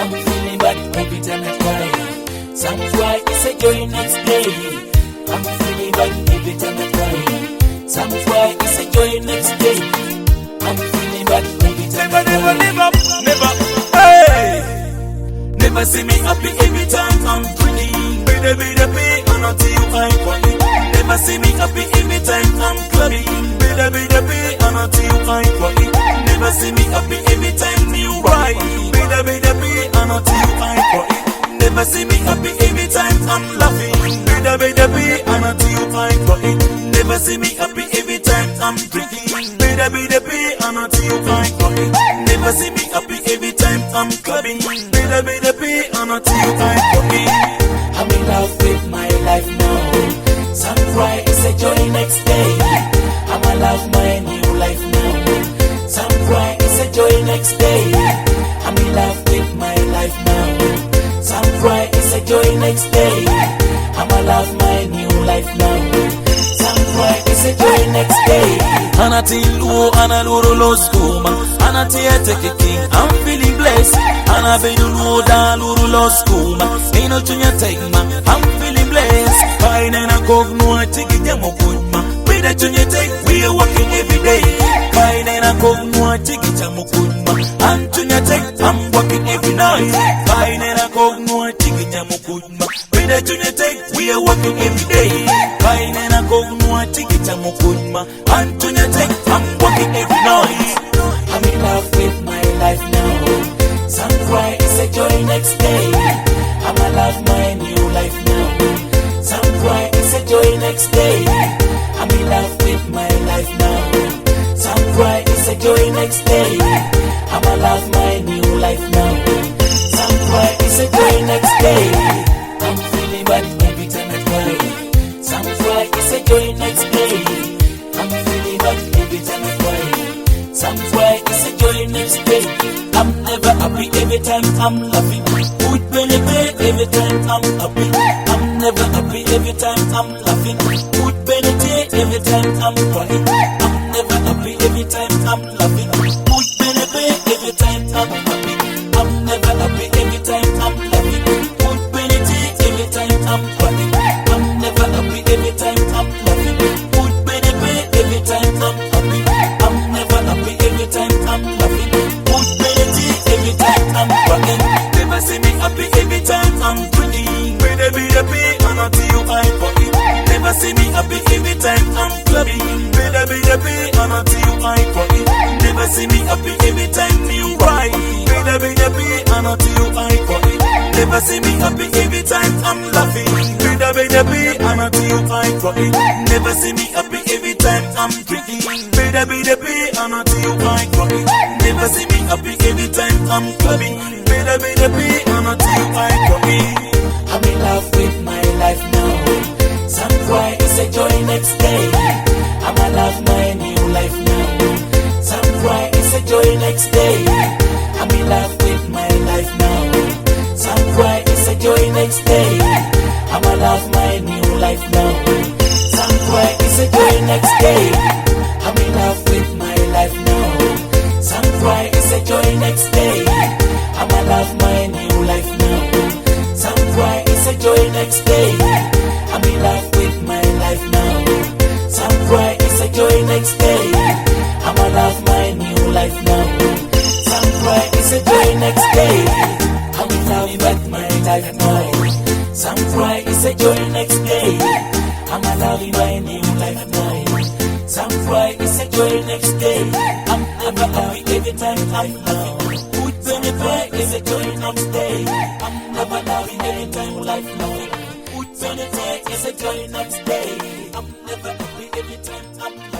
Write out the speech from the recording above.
I'm feeling bad every time I cry. Some cry, it's a joy next day. I'm feeling bad every time I cry. Some cry, it's a joy next day. I'm feeling bad every time I cry. Never, hey. Never see me happy every time I'm grinning. Be the pay, and until you I cry. Never see me happy every time I'm clubbing. Be the pay, and until you I cry. Never see me happy every time you ride. Be the pay, and until you I cry. Never see me happy every time I'm laughing. Be the pay, and until you I cry. Never see me happy every time I'm drinking. Be the pay, and until you I cry. Never see me happy every time I'm clubbing. Be the pay, and until you I cry. I'm in love with my life now. Some cry, it's a joy next day. I'm in love my new life now. Some cry, it's a joy next day. I'm in love with my life now. Some cry, it's a joy next day. I'm in love my new life now. Some cry, it's a joy next day. Anatilu analuru loskuma anatiete king. I'm feeling blessed. Anabedulu daluru loskuma ino chunya tegma. I'm feeling blessed. Kaine na kognu atiki jamo kujma. We the chunya teg. We are working every day. Kaine na kognu atiki jamo kujma. I'm chunya teg. I'm working every night. Kaine na kognu atiki jamo kujma. We the chunya teg. We are working every day. Kaine na kognu atiki jamo kujma. I'm chunya teg. I'm working every night. I'm in love with my life now. Some cry, it's a joy next day. I'm in love my new life now. Some cry, it's a joy next day. I'm in love with my life now. Some cry, it's a joy next day. I'm in love my new life now. Some cry, it's a joy next day. I'm feeling bad every time I cry. Some cry, it's a joy next day. I'm feeling bad every time I cry. Some cry, it's a joy next day. I'm never happy every time I'm laughing. Good benefit every time I'm happy. I'm never happy every time I'm laughing. Good benefit every time I'm crying. I'm never happy every time I'm laughing. Good benefit every time I'm happy. I'm never happy every time I'm laughing. Good benefit every time I'm crying. I'm never happy every time I'm laughing. Good benefit every time I'm happy. I'm never happy every time I'm laughing. Good benefit every time I'm crying. Never see me happy every time I'm drinking. Be the pay, and until you I cry. Never see me happy every time I'm clubbing. Be the pay, and until you I cry. Never see me happy every time you ride. Be the pay, and until you I cry. Never see me happy every time I'm laughing. Be the pay, and until you I cry. Never see me happy every time I'm drinking. Be the pay, and until you I cry. Never see me happy every time I'm clubbing. Be the pay, and until you I cry. I'm in love with my life now. Some cry, it's a joy next day. I'm in love my new life now. Some cry, it's a joy next day. I'm in love with my life now. Some cry, it's a joy next day. I'm in love my new life now. Some cry, it's a joy next day. I'm in love with my life now. Some cry, it's a joy next day. I'm in love my new life now. Some cry, it's a joy next day. I'm in love with my life now. Some cry, it's a joy next day. I'm in love my new life now. Some cry, it's a joy next day. I'm in love with my life now. Some cry, it's a joy next day. I'm in love with my new life now. Some cry, it's a joy next day. I'm never happy every time I'm laughing. Good benefit is a joy next day. I'm never laughing every time life now. Good benefit is a joy next day. I'm never happy every time I'm laughing.